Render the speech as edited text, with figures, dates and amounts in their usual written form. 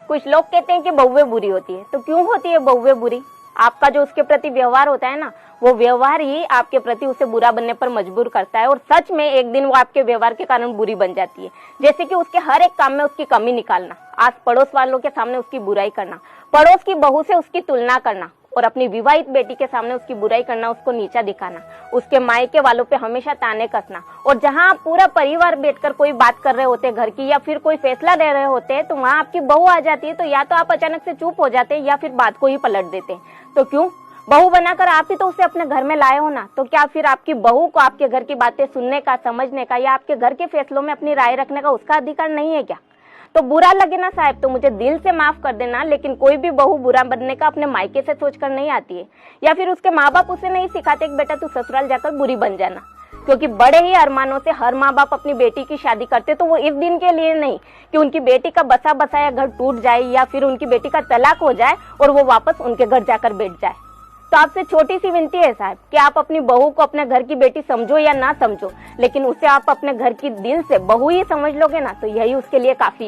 कुछ लोग कहते हैं कि बहुएं बुरी होती है, तो क्यों होती है बहुएं बुरी? आपका जो उसके प्रति व्यवहार होता है ना, वो व्यवहार ही आपके प्रति उसे बुरा बनने पर मजबूर करता है और सच में एक दिन वो आपके व्यवहार के कारण बुरी बन जाती है। जैसे कि उसके हर एक काम में उसकी कमी निकालना, आस पड़ोस वालों के सामने उसकी बुराई करना, पड़ोस की बहू से उसकी तुलना करना और अपनी विवाहित बेटी के सामने उसकी बुराई करना, उसको नीचा दिखाना, उसके मायके वालों पे हमेशा ताने कसना। और जहां आप पूरा परिवार बैठकर कोई बात कर रहे होते घर की या फिर कोई फैसला ले रहे होते हैं, तो वहां आपकी बहू आ जाती है, तो या तो आप अचानक से चुप हो जाते हैं या फिर बात को ही पलट देते हैं। तो क्यों? बहू बनाकर आप ही तो उसे अपने घर में लाए हो ना, तो क्या फिर आपकी बहू को आपके घर की बातें सुनने का, समझने का या आपके घर के फैसलों में अपनी राय रखने का उसका अधिकार नहीं है क्या? तो बुरा लगे ना साहब तो मुझे दिल से माफ कर देना, लेकिन कोई भी बहू बुरा बनने का अपने मायके से सोचकर नहीं आती है, या फिर उसके माँ बाप उसे नहीं सिखाते कि बेटा तू ससुराल जाकर बुरी बन जाना। क्योंकि बड़े ही अरमानों से हर माँ बाप अपनी बेटी की शादी करते, तो वो इस दिन के लिए नहीं कि उनकी बेटी का बसा बसाया घर टूट जाए या फिर उनकी बेटी का तलाक हो जाए और वो वापस उनके घर जाकर बैठ जाए। तो आपसे छोटी सी विनती है साहब कि आप अपनी बहू को अपने घर की बेटी समझो या ना समझो, लेकिन उसे आप अपने घर की दिल से बहू ही समझ लोगे ना, तो यही उसके लिए काफी